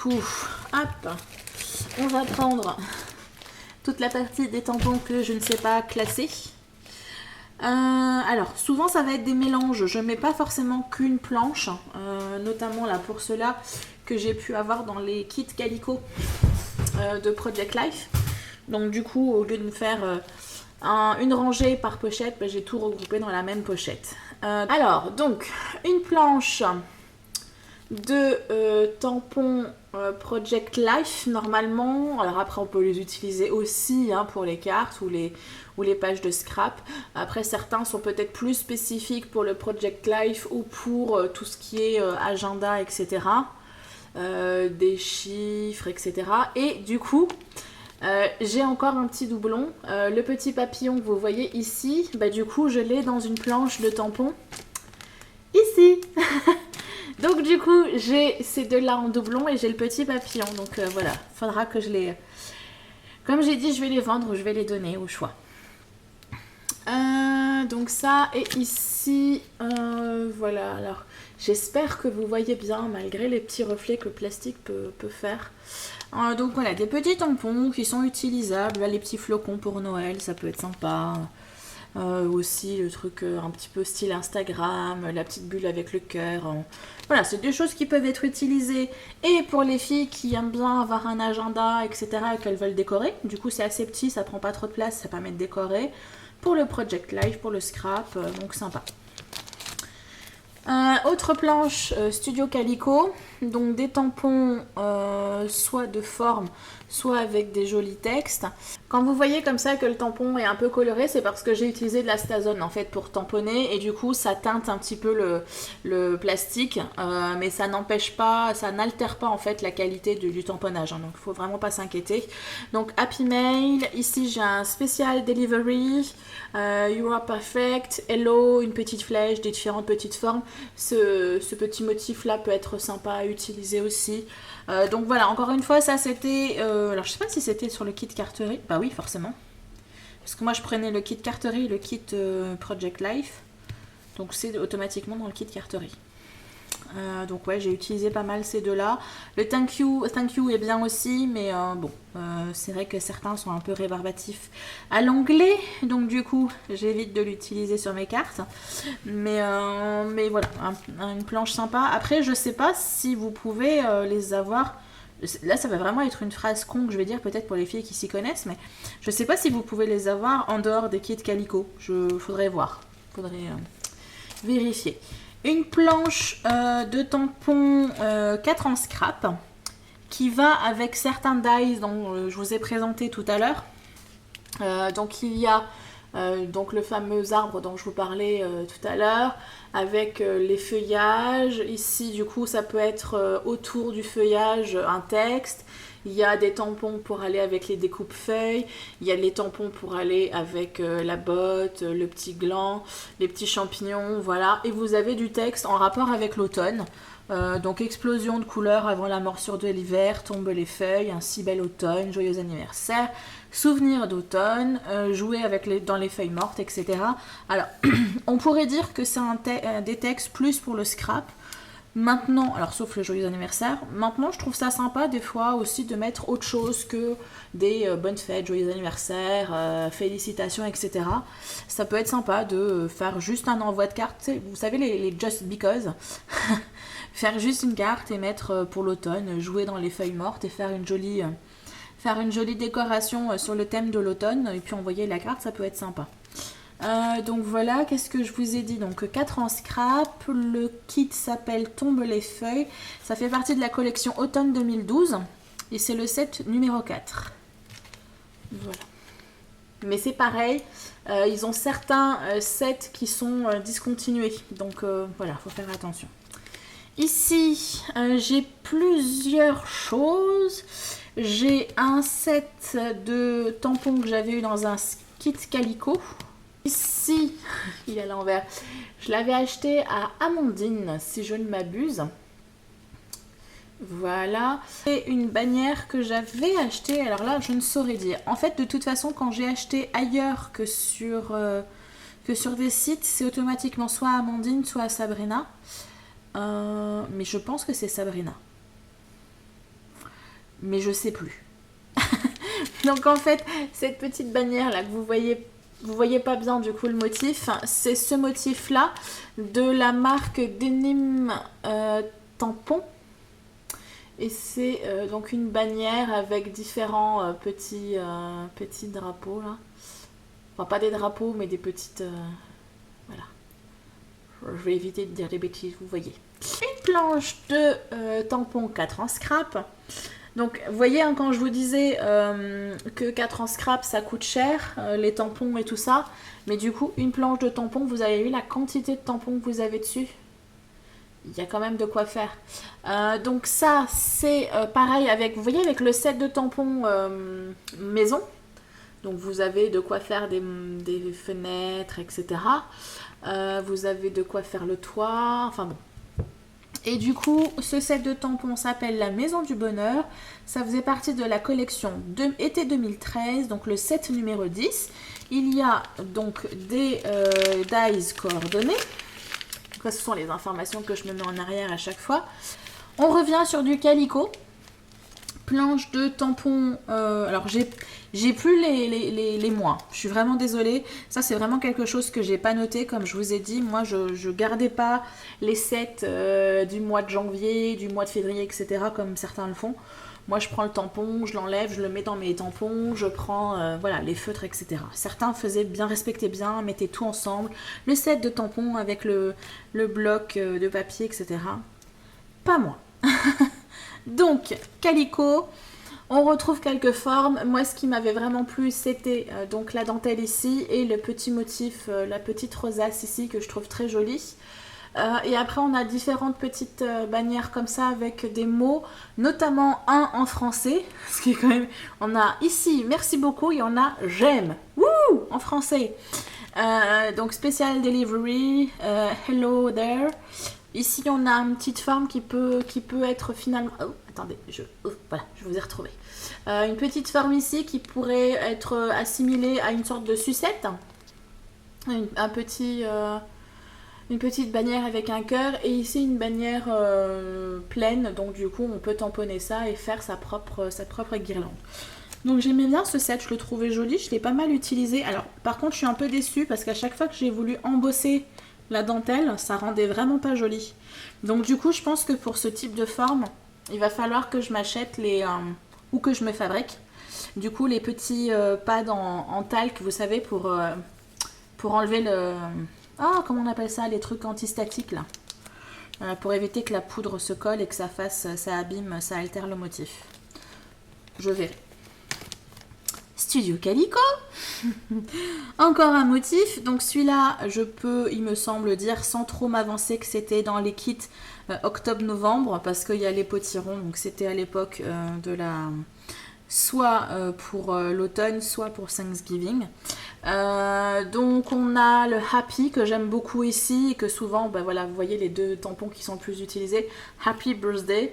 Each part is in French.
coup, hop, on va prendre toute la partie des tampons que je ne sais pas classer. Alors, souvent ça va être des mélanges. Je ne mets pas forcément qu'une planche, notamment là pour ceux-là que j'ai pu avoir dans les kits Calico de Project Life. Donc du coup, au lieu de me faire une rangée par pochette, j'ai tout regroupé dans la même pochette. Alors, donc, une planche de tampons Project Life normalement. Alors après on peut les utiliser aussi pour les cartes ou les pages de scrap. Après certains sont peut-être plus spécifiques pour le Project Life ou pour tout ce qui est agenda, etc. Des chiffres, etc. Et du coup j'ai encore un petit doublon. Le petit papillon que vous voyez ici, du coup je l'ai dans une planche de tampons ici. Donc du coup, j'ai ces deux-là en doublon et j'ai le petit papillon. Donc voilà, faudra que je les... Comme j'ai dit, je vais les vendre ou je vais les donner au choix. Donc ça, et ici, voilà. Alors, j'espère que vous voyez bien, malgré les petits reflets que le plastique peut faire. Donc voilà, des petits tampons qui sont utilisables. Les petits flocons pour Noël, ça peut être sympa. Aussi le truc un petit peu style Instagram, la petite bulle avec le cœur. Voilà, c'est des choses qui peuvent être utilisées et pour les filles qui aiment bien avoir un agenda, etc. et qu'elles veulent décorer. Du coup, c'est assez petit, ça prend pas trop de place, ça permet de décorer. Pour le Project Life, pour le scrap, donc sympa. Autre planche Studio Calico, donc des tampons soit de forme, soit avec des jolis textes. Quand vous voyez comme ça que le tampon est un peu coloré, c'est parce que j'ai utilisé de la Stazone en fait pour tamponner et du coup ça teinte un petit peu le plastique, mais ça n'empêche pas, ça n'altère pas en fait la qualité du tamponnage, donc il faut vraiment pas s'inquiéter. Donc Happy Mail, ici j'ai un spécial Delivery, You are perfect, Hello, une petite flèche, des différentes petites formes. Ce petit motif là peut être sympa à utiliser aussi. Donc voilà, encore une fois, ça c'était... alors je sais pas si c'était sur le kit carterie. Bah oui, forcément. Parce que moi je prenais le kit carterie et le kit Project Life. Donc c'est automatiquement dans le kit carterie. Donc ouais, j'ai utilisé pas mal ces deux-là. Le thank you est bien aussi, mais bon, c'est vrai que certains sont un peu rébarbatifs à l'anglais, donc du coup, j'évite de l'utiliser sur mes cartes. Mais voilà, une planche sympa. Après, je sais pas si vous pouvez les avoir. Là, ça va vraiment être une phrase con que je vais dire peut-être pour les filles qui s'y connaissent, mais je sais pas si vous pouvez les avoir en dehors des kits Calico. Faudrait voir, faudrait vérifier. Une planche de tampons 4 en scrap qui va avec certains dies dont je vous ai présenté tout à l'heure. Donc il y a donc le fameux arbre dont je vous parlais tout à l'heure avec les feuillages. Ici du coup ça peut être autour du feuillage un texte. Il y a des tampons pour aller avec les découpes feuilles, il y a les tampons pour aller avec la botte, le petit gland, les petits champignons, voilà. Et vous avez du texte en rapport avec l'automne. Donc explosion de couleurs avant la morsure de l'hiver, tombent les feuilles, un si bel automne, joyeux anniversaire, souvenirs d'automne, jouer dans les feuilles mortes, etc. Alors, on pourrait dire que c'est des textes plus pour le scrap. Maintenant, alors sauf le joyeux anniversaire, maintenant je trouve ça sympa des fois aussi de mettre autre chose que des bonnes fêtes, joyeux anniversaire, félicitations, etc. Ça peut être sympa de faire juste un envoi de carte, vous savez les Just Because, faire juste une carte et mettre pour l'automne, jouer dans les feuilles mortes et faire une jolie décoration sur le thème de l'automne et puis envoyer la carte, ça peut être sympa. Donc voilà, qu'est-ce que je vous ai dit? Donc 4 en scrap, le kit s'appelle Tombe les feuilles, ça fait partie de la collection automne 2012 et c'est le set numéro 4. Voilà. Mais c'est pareil, ils ont certains sets qui sont discontinués, donc voilà, faut faire attention. Ici, j'ai plusieurs choses. J'ai un set de tampons que j'avais eu dans un kit Calico. Ici, il est à l'envers. Je l'avais acheté à Amandine, si je ne m'abuse. Voilà. C'est une bannière que j'avais achetée. Alors là, je ne saurais dire. En fait, de toute façon, quand j'ai acheté ailleurs que sur des sites, c'est automatiquement soit à Amandine, soit à Sabrina. Mais je pense que c'est Sabrina. mais je sais plus. Donc en fait, cette petite bannière là que vous voyez pas bien du coup le motif, c'est ce motif là de la marque Denim Tampon. Et c'est donc une bannière avec différents petits drapeaux là. Enfin pas des drapeaux mais des petites... voilà. Je vais éviter de dire des bêtises, vous voyez. Une planche de tampons 4 en scrap. Donc, vous voyez, hein, quand je vous disais que 4 en scrap, ça coûte cher, les tampons et tout ça. Mais du coup, une planche de tampons, vous avez vu la quantité de tampons que vous avez dessus? Il y a quand même de quoi faire. Donc ça, c'est pareil avec, vous voyez, avec le set de tampons maison. Donc vous avez de quoi faire des fenêtres, etc. Vous avez de quoi faire le toit, enfin bon. Et du coup, ce set de tampons s'appelle la Maison du Bonheur. Ça faisait partie de la collection été 2013, donc le set numéro 10. Il y a donc des dies coordonnées. Donc là, ce sont les informations que je me mets en arrière à chaque fois. On revient sur du calico. Planche de tampons. Alors, j'ai plus les mois. Je suis vraiment désolée. Ça, c'est vraiment quelque chose que j'ai pas noté. Comme je vous ai dit, moi, je gardais pas les sets du mois de janvier, du mois de février, etc. comme certains le font. Moi, je prends le tampon, je l'enlève, je le mets dans mes tampons, je prends voilà, les feutres, etc. Certains respectaient bien, mettaient tout ensemble. Le set de tampons avec le bloc de papier, etc. Pas moi. Donc, calico, on retrouve quelques formes. Moi, ce qui m'avait vraiment plu, c'était donc la dentelle ici et le petit motif, la petite rosace ici que je trouve très jolie. Et après, on a différentes petites bannières comme ça avec des mots, notamment un en français. Ce qui est quand même... On a ici, merci beaucoup, et on a j'aime. Wouh, en français. Donc, special delivery, hello there. Ici, on a une petite forme qui peut être finalement... Oh, attendez, voilà, je vous ai retrouvé. Une petite forme ici qui pourrait être assimilée à une sorte de sucette. Une petite bannière avec un cœur. Et ici, une bannière pleine. Donc, du coup, on peut tamponner ça et faire sa propre guirlande. Donc, j'aimais bien ce set. Je le trouvais joli. Je l'ai pas mal utilisé. Alors, par contre, je suis un peu déçue parce qu'à chaque fois que j'ai voulu embosser la dentelle, ça rendait vraiment pas joli. Donc du coup, je pense que pour ce type de forme, il va falloir que je m'achète ou que je me fabrique. Du coup, les petits pads en talc, vous savez, pour enlever le... Ah, comment on appelle ça? Les trucs antistatiques, là. Pour éviter que la poudre se colle et que ça abîme, ça altère le motif. Je verrai. Studio Calico. Encore un motif. Donc celui-là, je peux, il me semble dire, sans trop m'avancer, que c'était dans les kits octobre-novembre, parce qu'il y a les potirons. Donc c'était à l'époque de la... soit pour l'automne, soit pour Thanksgiving. Donc on a le Happy que j'aime beaucoup ici et que souvent, ben voilà, vous voyez les deux tampons qui sont le plus utilisés. Happy Birthday.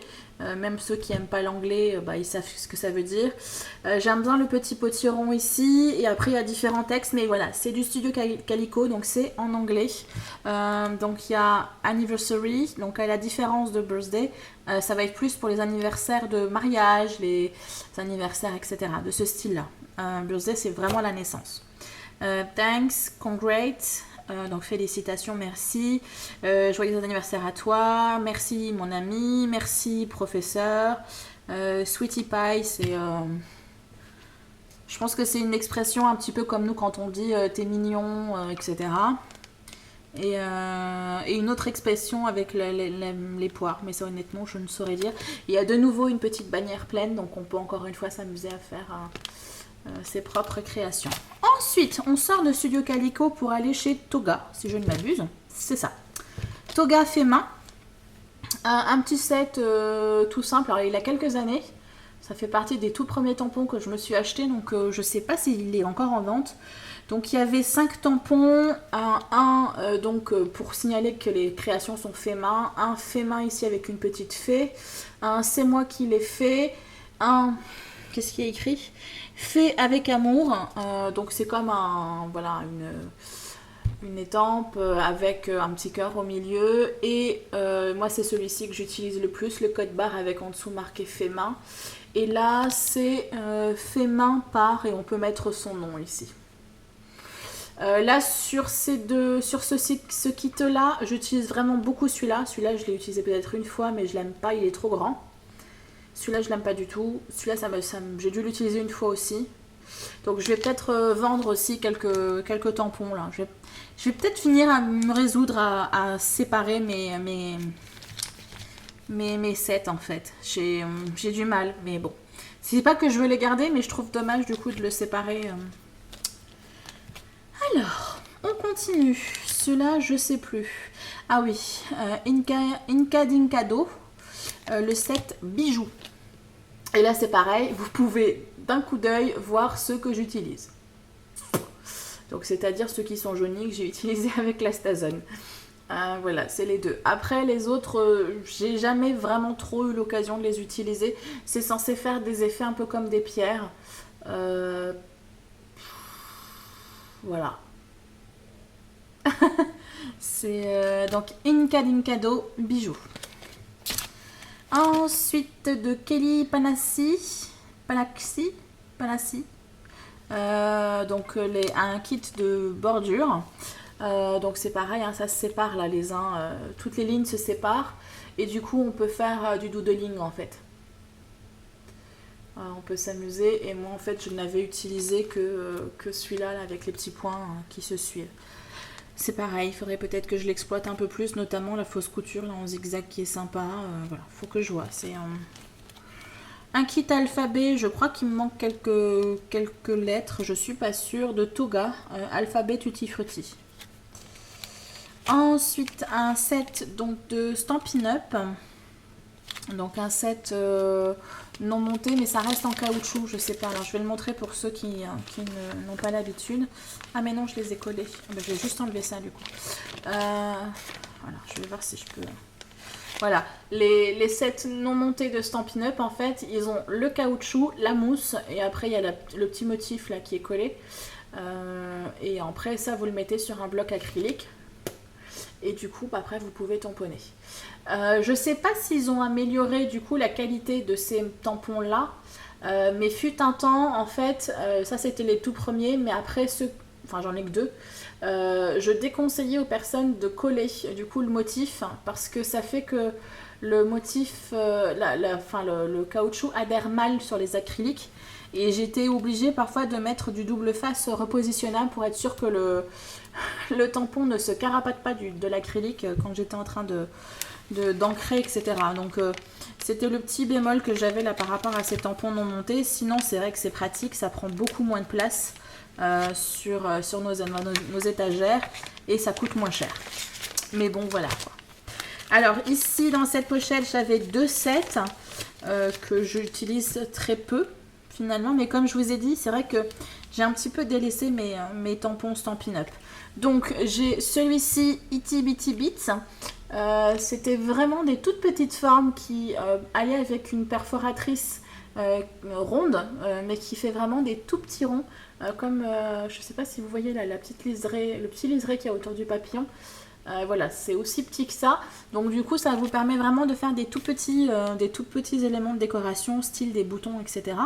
Même ceux qui n'aiment pas l'anglais, ils savent ce que ça veut dire. J'aime bien le petit potiron ici. Et après, il y a différents textes. Mais voilà, c'est du Studio Calico, donc c'est en anglais. Donc il y a Anniversary. Donc à la différence de Birthday, ça va être plus pour les anniversaires de mariage, les anniversaires, etc. De ce style-là. Birthday, c'est vraiment la naissance. Thanks, congrats. Donc félicitations, merci, joyeux anniversaire à toi, merci mon ami, merci professeur, sweetie pie, c'est... je pense que c'est une expression un petit peu comme nous quand on dit t'es mignon, etc. Et une autre expression avec les poires, mais ça honnêtement je ne saurais dire. Il y a de nouveau une petite bannière pleine, donc on peut encore une fois s'amuser à faire... ses propres créations. Ensuite, on sort de Studio Calico pour aller chez Toga, si je ne m'abuse. C'est ça. Toga fait main. Un petit set tout simple. Alors, il a quelques années. Ça fait partie des tout premiers tampons que je me suis acheté. Donc, je ne sais pas s'il est encore en vente. Donc, il y avait 5 tampons. Donc, pour signaler que les créations sont fait main. Un fait main ici avec une petite fée. Un c'est moi qui l'ai fait. Un... Qu'est-ce qu'il y a écrit? Fait avec amour, donc c'est comme une étampe avec un petit cœur au milieu. Et moi, c'est celui-ci que j'utilise le plus, le code barre avec en dessous marqué fait main. Et là, c'est fait main par, et on peut mettre son nom ici. Là, sur ce kit-là, j'utilise vraiment beaucoup celui-là. Celui-là, je l'ai utilisé peut-être une fois, mais je l'aime pas, il est trop grand. Celui-là, je l'aime pas du tout. Celui-là, j'ai dû l'utiliser une fois aussi. Donc, je vais peut-être vendre aussi quelques tampons, là. Je vais peut-être finir à me résoudre à séparer mes sets, en fait. J'ai du mal, mais bon. C'est pas que je veux les garder, mais je trouve dommage, du coup, de le séparer. Alors, on continue. Ceux-là, je sais plus. Ah oui, Inca Dincado, le set bijoux. Et là, c'est pareil, vous pouvez d'un coup d'œil voir ceux que j'utilise. Donc, c'est-à-dire ceux qui sont jaunis que j'ai utilisés avec la Stazone. Voilà, c'est les deux. Après, les autres, j'ai jamais vraiment trop eu l'occasion de les utiliser. C'est censé faire des effets un peu comme des pierres. Voilà. C'est donc Inca Dincado bijoux. Ensuite de Kelly Panassi. Donc un kit de bordure. Donc c'est pareil, hein, ça se sépare là, toutes les lignes se séparent. Et du coup, on peut faire du doodling en fait. On peut s'amuser. Et moi, en fait, je n'avais utilisé que celui-là là, avec les petits points qui se suivent. C'est pareil, il faudrait peut-être que je l'exploite un peu plus, notamment la fausse couture là en zigzag qui est sympa. Voilà, faut que je vois. C'est un kit alphabet, je crois qu'il me manque quelques lettres, je suis pas sûre, de Toga, alphabet Tutti Frutti. Ensuite, un set donc de Stampin' Up. Donc un set non monté, mais ça reste en caoutchouc, je sais pas. Alors je vais le montrer pour ceux qui n'ont pas l'habitude. Ah mais non, je les ai collés. Ah, ben, je vais juste enlever ça du coup. Voilà, je vais voir si je peux... Voilà, les sets non montés de Stampin' Up, en fait, ils ont le caoutchouc, la mousse, et après il y a le petit motif là qui est collé. Et après ça, vous le mettez sur un bloc acrylique. Et du coup, après, vous pouvez tamponner. Je sais pas s'ils ont amélioré du coup la qualité de ces tampons là, mais fut un temps en fait, ça c'était les tout premiers, mais après j'en ai que deux, je déconseillais aux personnes de coller du coup le motif parce que ça fait que le motif, le caoutchouc adhère mal sur les acryliques. Et j'étais obligée parfois de mettre du double face repositionnable pour être sûre que le tampon ne se carapate pas de l'acrylique quand j'étais en train d'ancrer, etc. Donc c'était le petit bémol que j'avais là par rapport à ces tampons non montés. Sinon c'est vrai que c'est pratique, ça prend beaucoup moins de place sur nos étagères et ça coûte moins cher. Mais bon voilà quoi. Alors ici dans cette pochette j'avais deux sets que j'utilise très peu finalement, mais comme je vous ai dit, c'est vrai que j'ai un petit peu délaissé mes tampons Stampin' Up. Donc j'ai celui-ci Itty Bitty Bits. C'était vraiment des toutes petites formes qui allaient avec une perforatrice ronde, mais qui fait vraiment des tout petits ronds, comme je ne sais pas si vous voyez là, la petite liserée, le petit liseré qui est autour du papillon. Voilà, c'est aussi petit que ça. Donc du coup, ça vous permet vraiment de faire des tout petits éléments de décoration, style des boutons, etc.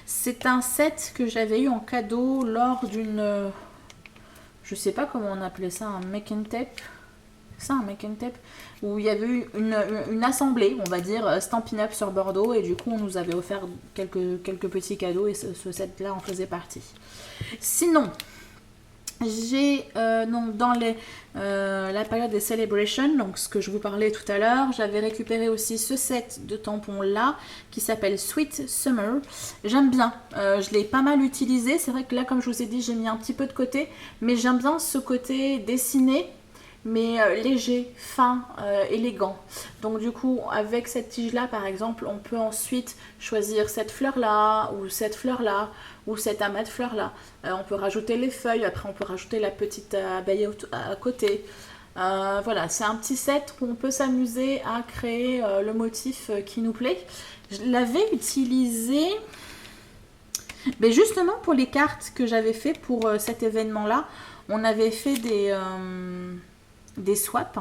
C'est un set que j'avais eu en cadeau lors d'une... je sais pas comment on appelait ça, un make and tape. C'est ça, un make and tape, où il y avait eu une assemblée, on va dire, Stampin' Up sur Bordeaux, et du coup on nous avait offert quelques petits cadeaux, et ce set là en faisait partie. Sinon, j'ai donc dans la période des celebrations, donc ce que je vous parlais tout à l'heure, j'avais récupéré aussi ce set de tampons là qui s'appelle Sweet Summer. J'aime bien, je l'ai pas mal utilisé. C'est vrai que là, comme je vous ai dit, j'ai mis un petit peu de côté, mais j'aime bien ce côté dessiné, mais léger, fin, élégant. Donc du coup, avec cette tige-là, par exemple, on peut ensuite choisir cette fleur-là, ou cette fleur-là, ou cet amas de fleurs-là. On peut rajouter les feuilles, après on peut rajouter la petite abeille à côté. Voilà, c'est un petit set où on peut s'amuser à créer le motif qui nous plaît. Je l'avais utilisé... Mais justement, pour les cartes que j'avais fait pour cet événement-là, on avait fait des swaps.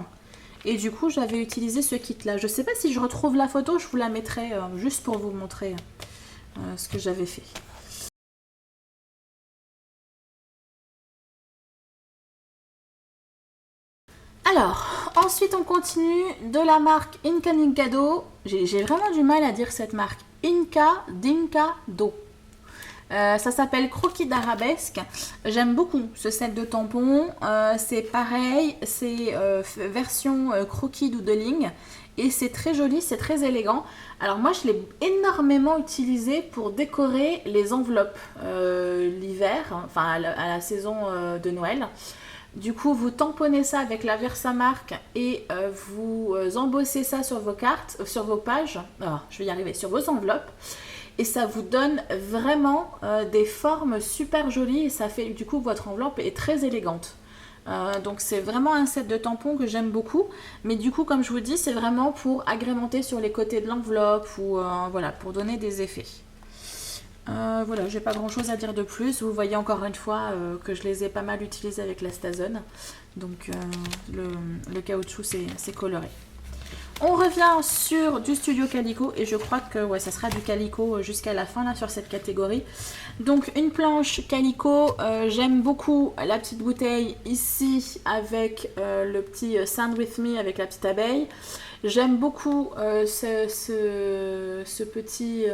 Et du coup, j'avais utilisé ce kit-là. Je sais pas si je retrouve la photo, je vous la mettrai juste pour vous montrer ce que j'avais fait. Alors, ensuite on continue de la marque Inca Ninkado. J'ai vraiment du mal à dire cette marque. Inca Dinkado. Ça s'appelle Croquis d'Arabesque. J'aime beaucoup ce set de tampons. C'est pareil, c'est version croquis doodling. Et c'est très joli, c'est très élégant. Alors moi, je l'ai énormément utilisé pour décorer les enveloppes l'hiver, enfin à la saison de Noël. Du coup, vous tamponnez ça avec la Versamark et vous embossez ça sur vos cartes, sur vos pages. Alors, je vais y arriver, sur vos enveloppes. Et ça vous donne vraiment des formes super jolies et ça fait du coup votre enveloppe est très élégante. Donc c'est vraiment un set de tampons que j'aime beaucoup. Mais du coup, comme je vous dis, c'est vraiment pour agrémenter sur les côtés de l'enveloppe ou voilà, pour donner des effets. Voilà, j'ai pas grand chose à dire de plus. Vous voyez encore une fois que je les ai pas mal utilisés avec la Stazone. Donc le caoutchouc c'est coloré. On revient sur du Studio Calico et je crois que ouais, ça sera du Calico jusqu'à la fin là sur cette catégorie. Donc une planche Calico, j'aime beaucoup la petite bouteille ici avec le petit Sound With Me avec la petite abeille. J'aime beaucoup ce petit...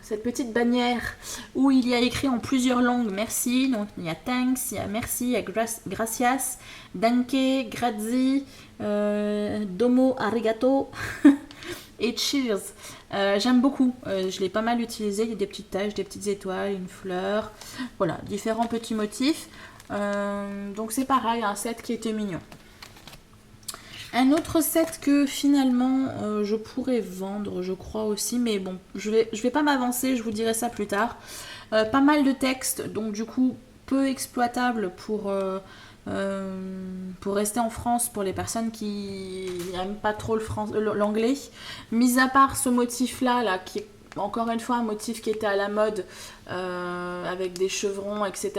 cette petite bannière où il y a écrit en plusieurs langues merci. Donc il y a thanks, il y a merci, il y a gracias, danke, grazie, domo, arigato et cheers. J'aime beaucoup, je l'ai pas mal utilisé. Il y a des petites taches, des petites étoiles, une fleur, voilà, différents petits motifs. Donc c'est pareil, un set qui était mignon. Un autre set que finalement je pourrais vendre, je crois aussi, mais bon, je vais pas m'avancer, je vous dirai ça plus tard. Pas mal de textes, donc du coup peu exploitable pour rester en France pour les personnes qui n'aiment pas trop l'anglais. Mis à part ce motif-là, là, qui est encore une fois un motif qui était à la mode avec des chevrons, etc.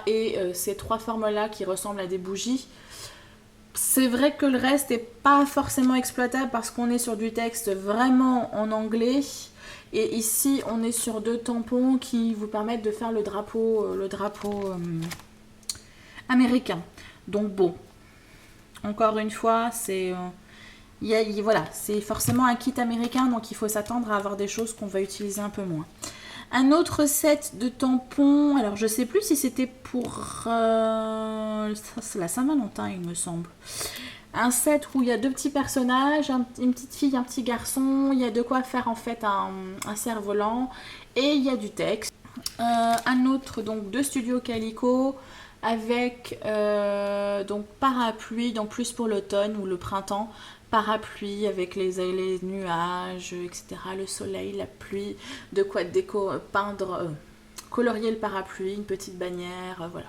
Et ces trois formes-là qui ressemblent à des bougies. C'est vrai que le reste n'est pas forcément exploitable parce qu'on est sur du texte vraiment en anglais. Et ici, on est sur deux tampons qui vous permettent de faire le drapeau américain. Donc bon, encore une fois, voilà, c'est forcément un kit américain, donc il faut s'attendre à avoir des choses qu'on va utiliser un peu moins. Un autre set de tampons, alors je sais plus si c'était pour la Saint-Valentin il me semble. Un set où il y a deux petits personnages, une petite fille, un petit garçon, il y a de quoi faire en fait un cerf-volant et il y a du texte. Un autre donc de Studio Calico avec donc parapluie, donc plus pour l'automne ou le printemps. Parapluie avec les nuages, etc. Le soleil, la pluie, de quoi peindre, colorier le parapluie, une petite bannière, voilà.